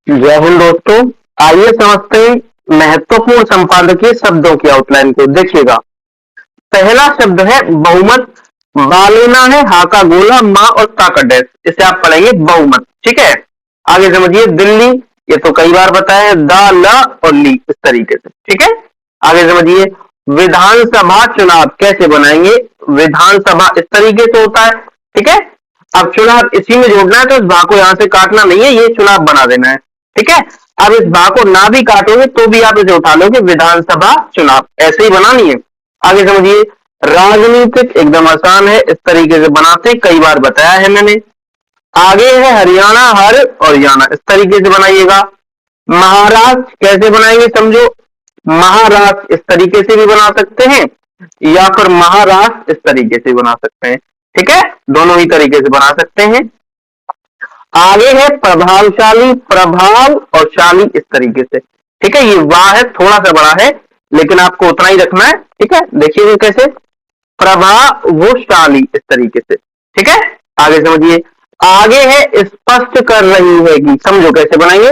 जय हिंद दोस्तों। आइए समझते हैं महत्वपूर्ण संपादकीय शब्दों की आउटलाइन को। देखिएगा, पहला शब्द है बहुमत। बा लेना है, हा का गोला, माँ और ता का डैश। इसे आप पढ़ेंगे बहुमत। ठीक है, आगे समझिए। दिल्ली, ये तो कई बार बताया है, दा ल और ली, इस तरीके से। ठीक है, आगे समझिए। विधानसभा चुनाव कैसे बनाएंगे? विधानसभा इस तरीके से होता है। ठीक है, अब चुनाव इसी में जोड़ना है, तो इस भा को यहां से काटना नहीं है, ये चुनाव बना देना है। ठीक है, अब इस भा को ना भी काटोगे तो भी आप इसे उठा लोगे, विधानसभा चुनाव ऐसे ही बनानी है। आगे समझिए। राजनीतिक एकदम आसान है, इस तरीके से बनाते हैं, कई बार बताया है मैंने। आगे है हरियाणा, हर और याना, इस तरीके से बनाइएगा। महाराष्ट्र कैसे बनाएंगे समझो। महाराष्ट्र इस तरीके से भी बना सकते हैं, या फिर महाराष्ट्र इस तरीके से बना सकते हैं। ठीक है, दोनों ही तरीके से बना सकते हैं। आगे है प्रभावशाली, प्रभाव और शाली, इस तरीके से। ठीक है, ये वाह है, थोड़ा सा बड़ा है, लेकिन आपको उतना ही रखना है। ठीक है, देखिए कैसे, प्रभावशाली, इस तरीके से। ठीक है, आगे समझिए। आगे है स्पष्ट कर रही है कि, समझो कैसे बनाएंगे,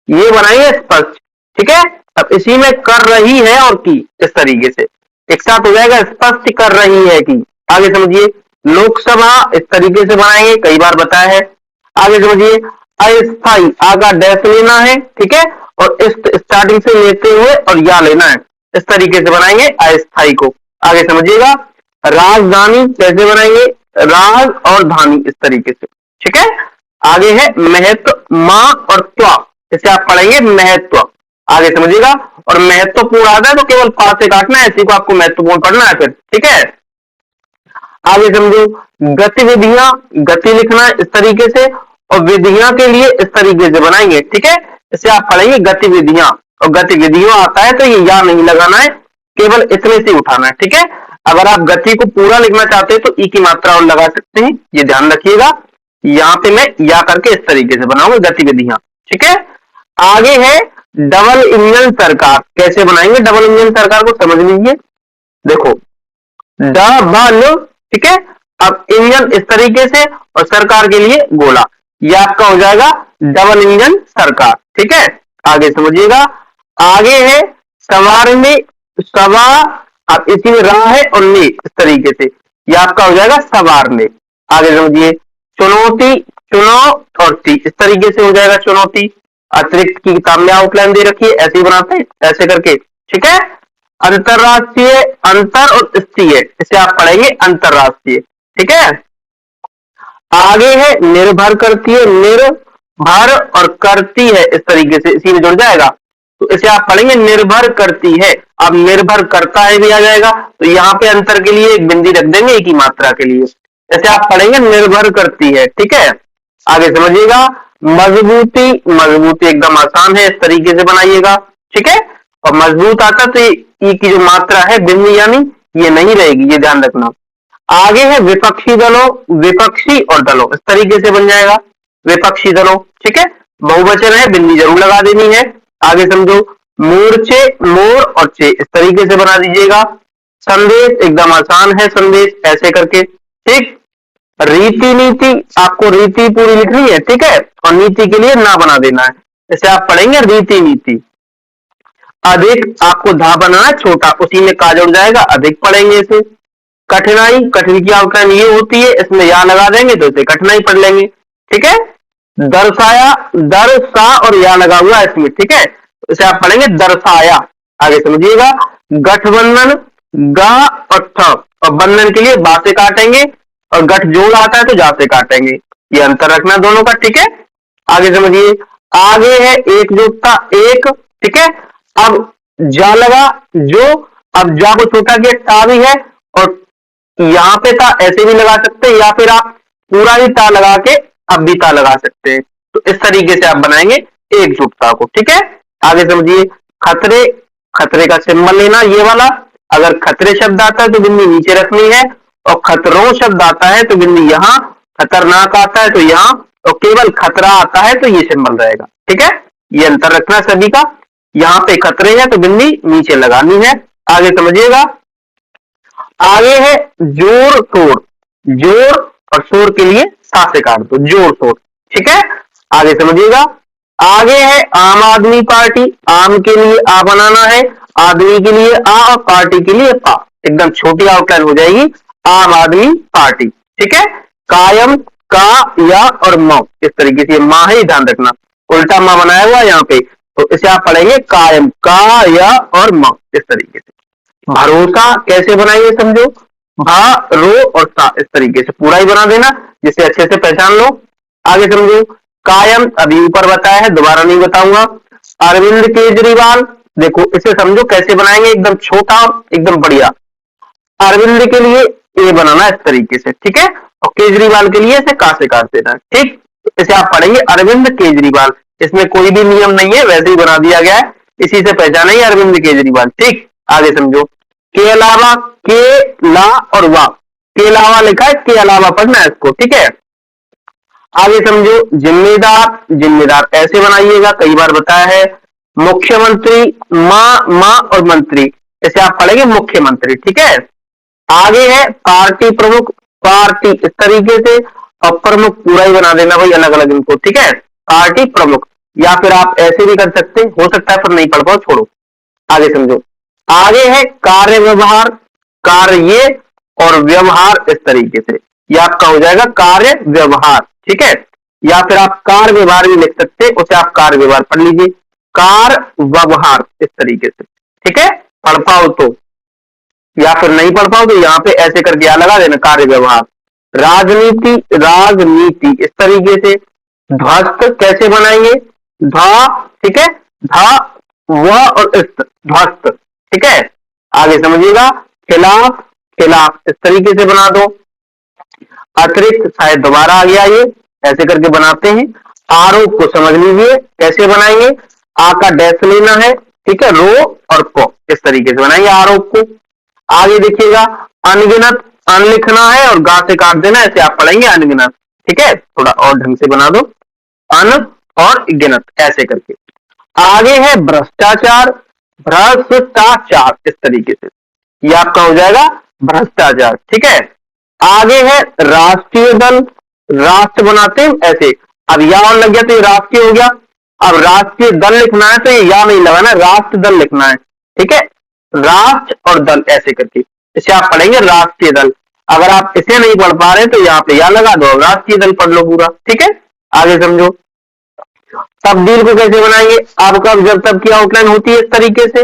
ये बनाएंगे स्पष्ट। ठीक है, अब इसी में कर रही है और की, इस तरीके से एक साथ हो जाएगा, स्पष्ट कर रही है कि। आगे समझिए। लोकसभा इस तरीके से बनाएंगे, कई बार बताया है। आगे समझिए। अस्थाई, आगा डैश लेना है। ठीक है, और इस स्टार्टिंग से लेते हुए और या लेना है, इस तरीके से बनाएंगे अस्थाई को। आगे समझिएगा। राजधानी कैसे बनाएंगे, राज और धानी, इस तरीके से। ठीक है, आगे है महत्व, मां और त्वा, इसे आप पढ़ेंगे महत्व। आगे समझिएगा। और महत्वपूर्ण आता है तो केवल पास से काटना है, इसी को आपको महत्वपूर्ण पढ़ना है फिर। ठीक है, आगे समझो। गतिविधियां, गति लिखना है इस तरीके से, और विधियां के लिए इस तरीके से बनाएंगे। ठीक है, इसे आप पढ़ेंगे गतिविधियां, और गतिविधियों आता है तो ये या नहीं लगाना है, केवल इतने से उठाना है। ठीक है, अगर आप गति को पूरा लिखना चाहते हैं तो ई की मात्रा और लगा सकते हैं, ये ध्यान रखिएगा। यहाँ पे मैं या करके इस तरीके से बनाऊंगा गतिविधियां। ठीक है, आगे है डबल इंजन सरकार, कैसे बनाएंगे डबल इंजन सरकार को समझ लीजिए। देखो, डबल, ठीक है, अब इंजन इस तरीके से और सरकार के लिए गोला, ये आपका हो जाएगा डबल इंजन सरकार। ठीक है, आगे समझिएगा। आगे है सवारने, सवा, अब इसी में रा है और ने, इस तरीके से ये आपका हो जाएगा सवारने। आगे समझिए। चुनौती, चुनाव और ती, इस तरीके से हो जाएगा चुनौती। अतिरिक्त की किताब में आउटलाइन दे रखी है, ऐसे ही बनाते हैं, ऐसे करके। ठीक है, अंतरराष्ट्रीय, अंतर और स्थीय, इसे आप पढ़ेंगे अंतरराष्ट्रीय। ठीक है, आगे है निर्भर करती है, निर्भर और करती है, इस तरीके से इसी में जुड़ जाएगा, तो इसे आप पढ़ेंगे निर्भर करती है। अब निर्भर करता है भी आ जाएगा, तो यहाँ पे अंतर के लिए एक बिंदी रख देंगे एक ही मात्रा के लिए, इसे आप पढ़ेंगे निर्भर करती है। ठीक है, आगे समझिएगा। मजबूती, मजबूती एकदम आसान है, इस तरीके से बनाइएगा। ठीक है, और मजबूत आता तो ई की जो मात्रा है बिंदी यानी ये नहीं रहेगी, ये ध्यान रखना। आगे है विपक्षी दलों, विपक्षी और दलों, इस तरीके से बन जाएगा विपक्षी दलों। ठीक है, बहुवचन है, बिंदी जरूर लगा देनी है। आगे समझो। मोर्चे, मोर और चे, इस तरीके से बना दीजिएगा। संदेश एकदम आसान है, संदेश ऐसे करके। ठीक, रीति नीति, आपको रीति पूरी लिखनी है। ठीक है, और नीति के लिए ना बना देना है, इसे आप पढ़ेंगे रीति नीति। अधिक, आपको धा बनाना है छोटा, उसी में का जुड़ जाएगा, अधिक पढ़ेंगे इसे। कठिनाई, कठिन की आउटलाइन ये होती है, इसमें या लगा देंगे तो इसे कठिनाई पढ़ लेंगे। ठीक है, दर्शाया, दर्शा और या लगा हुआ है इसमें। ठीक है, इसे आप पढ़ेंगे दर्शाया। आगे समझिएगा। गठबंधन, गा और ठ, और बंधन के लिए बा से काटेंगे, और गठ जोड़ आता है तो जा से काटेंगे, ये अंतर रखना दोनों का। ठीक है, आगे समझिए। आगे है एकजुटता, एक। ठीक है, अब जा लगा जो, अब जा को छोटा किया, टा भी है, और यहाँ पे ता ऐसे भी लगा सकते हैं, या फिर आप पूरा ही ता लगा के अब भी ता लगा सकते हैं, तो इस तरीके से आप बनाएंगे एकजुटता को। ठीक है, आगे समझिए। खतरे, खतरे का सिंबल लेना ये वाला, अगर खतरे शब्द आता है तो बिंदी नीचे रखनी है, और खतरों शब्द आता है तो बिंदी यहाँ, खतरनाक आता है तो यहाँ, और केवल खतरा आता है तो ये सिंबल रहेगा। ठीक है, ये अंतर रखना सभी का। यहाँ पे खतरे है तो बिंदी नीचे लगानी है। आगे समझिएगा। आगे है जोर शोर, जोर और शोर के लिए सा से काट दो, जोर शोर। ठीक है, आगे समझिएगा। आगे है आम आदमी पार्टी, आम के लिए आ बनाना है, आदमी के लिए आ और पार्टी के लिए पा, एकदम छोटी आउटलाइन हो जाएगी, आम आदमी पार्टी। ठीक है, कायम का या और म, इस तरीके से माँ ही ध्यान रखना, उल्टा माँ बनाया हुआ यहाँ पे, तो इसे आप पढ़ेंगे कायम का या और म, इस तरीके से। भरोसा कैसे बनाइए समझो, भा रो और सा, इस तरीके से पूरा ही बना देना जिससे अच्छे से पहचान लो। आगे समझो, कायम अभी ऊपर बताया है, दोबारा नहीं बताऊंगा। अरविंद केजरीवाल, देखो इसे समझो कैसे बनाएंगे, एकदम छोटा एकदम बढ़िया। अरविंद के लिए ए बनाना इस तरीके से, ठीक है, और केजरीवाल के लिए इसे का से काट देना, ठीक। इसे आप पढ़ेंगे अरविंद केजरीवाल, इसमें कोई भी नियम नहीं है, वैसे ही बना दिया गया है, इसी से पहचानेंगे अरविंद केजरीवाल। ठीक, आगे समझो, के अलावा, के ला और वाह, के अलावा लिखा है, के अलावा पढ़ना है इसको, ठीक है। आगे समझो, जिम्मेदार, जिम्मेदार ऐसे बनाइएगा, कई बार बताया है। मुख्यमंत्री, माँ और मंत्री, इसे आप पढ़ेंगे मुख्यमंत्री, ठीक है। आगे है पार्टी प्रमुख, पार्टी इस तरीके से, और प्रमुख पूरा ही बना देना भाई, अलग अलग इनको, ठीक है, पार्टी प्रमुख। या फिर आप ऐसे भी कर सकते, हो सकता है पर नहीं पढ़ पाओ, छोड़ो। आगे समझो, आगे है कार्य व्यवहार, कार्य और व्यवहार इस तरीके से, ये आपका हो जाएगा कार्य व्यवहार, ठीक है। या फिर आप कार व्यवहार भी लिख सकते, उसे आप कार व्यवहार पढ़ लीजिए, कार व्यवहार इस तरीके से, ठीक है, पढ़ पाओ तो, या फिर नहीं पढ़ पाओ तो यहाँ पे ऐसे करके या लगा देना कार्य व्यवहार। राजनीति, राजनीति इस तरीके से। ध्वस्त कैसे बनाएंगे, धा, ठीक है, धा व और इस्त, ध्वस्त, ठीक है। आगे समझिएगा, खिलाफ, खिलाफ इस तरीके से बना दो। अतिरिक्त शायद दोबारा आ गया ये, ऐसे करके बनाते हैं। आरोप को समझ लीजिए कैसे बनाएंगे, आ का डैश लेना है, ठीक है, रो और को, इस तरीके से बनाएंगे आरोप को। आगे देखिएगा, अनगिनत, अन लिखना है और गा से काट देना, ऐसे आप पढ़ेंगे अनगिनत, ठीक है, थोड़ा और ढंग से बना दो, अन और गिनत ऐसे करके। आगे है भ्रष्टाचार, भ्रष्टाचार इस तरीके से, ये आपका हो जाएगा भ्रष्टाचार, ठीक है। आगे है राष्ट्रीय दल, राष्ट्र बनाते हैं ऐसे, अब या और लग गया तो ये राष्ट्रीय हो गया, अब राष्ट्रीय दल लिखना है तो ये या नहीं लगाना, राष्ट्र दल लिखना है, ठीक है, राष्ट्र और दल ऐसे करके, इसे आप पढ़ेंगे राष्ट्रीय दल। अगर आप इसे नहीं पढ़ पा रहे तो यहाँ पे या लगा दो, राष्ट्रीय दल पढ़ लो पूरा, ठीक है। आगे समझो, तब्दील को कैसे बनाएंगे, आपका जब तब की आउटलाइन होती है इस तरीके से,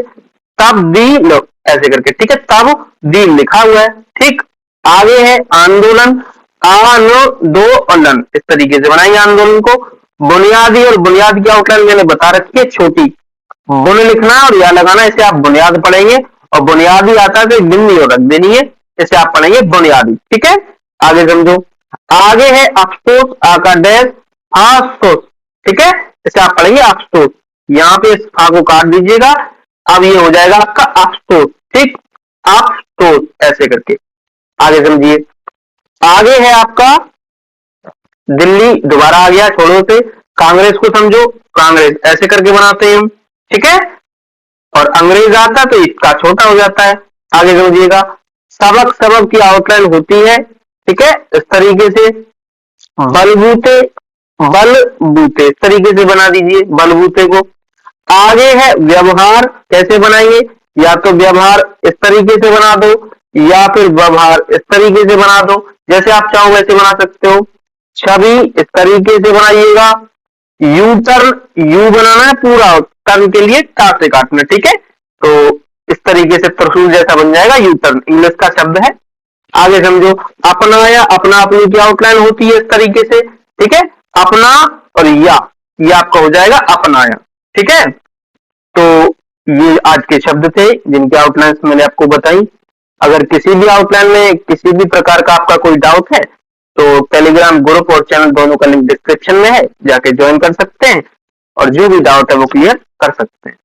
तब्दील ऐसे करके, ठीक है, तब दील लिखा हुआ है, ठीक। आगे है आंदोलन, आन दो और लन इस तरीके से बनाएंगे आंदोलन को। बुनियादी और बुनियाद की आउटलाइन मैंने बता रखी है छोटी, बुन लिखना और या लगाना, इसे आप बुनियाद पढ़ेंगे, और बुनियादी आता है तो बिंदी और रख देनी है, इसे आप पढ़ेंगे बुनियादी, ठीक है। आगे समझो, आगे है अफसोस, आका डैश अफसोस, ठीक है, इसे आप पढ़ेंगे अफसोस, यहाँ पे इस आ को काट दीजिएगा, अब ये हो जाएगा आपका अफसोस, ठीक, अफसोस ऐसे करके। आगे समझिए, आगे है आपका दिल्ली, दोबारा आ गया छोड़ो से, कांग्रेस को समझो, कांग्रेस ऐसे करके बनाते हैं हम, ठीक है, और अंग्रेज आता तो इसका छोटा हो जाता है। आगे समझिएगा, सबक, सबक की आउटलाइन होती है, ठीक है, इस तरीके से। बलबूते, बलबूते इस तरीके से बना दीजिए बलबूते को। आगे है व्यवहार, कैसे बनाएंगे, या तो व्यवहार इस तरीके से बना दो, या फिर व्यवहार इस तरीके से बना दो, जैसे आप चाहो वैसे बना सकते हो। छवि इस तरीके से बनाइएगा। यू टर्न, यू बनाना है पूरा, टर्न के लिए टा से काटना, ठीक है, तो इस तरीके से त्रिशूल जैसा बन जाएगा, यू टर्न इंग्लिश का शब्द है। आगे समझो, अपनाया, अपना अपनी की आउटलाइन होती है इस तरीके से, ठीक है, अपना और या, ये आपका हो जाएगा अपनाया, ठीक है। तो ये आज के शब्द थे जिनकी आउटलाइन मैंने आपको बताई। अगर किसी भी आउटलाइन में किसी भी प्रकार का आपका कोई डाउट है तो टेलीग्राम ग्रुप और चैनल दोनों का लिंक डिस्क्रिप्शन में है, जाके ज्वाइन कर सकते हैं और जो भी डाउट है वो क्लियर कर सकते हैं।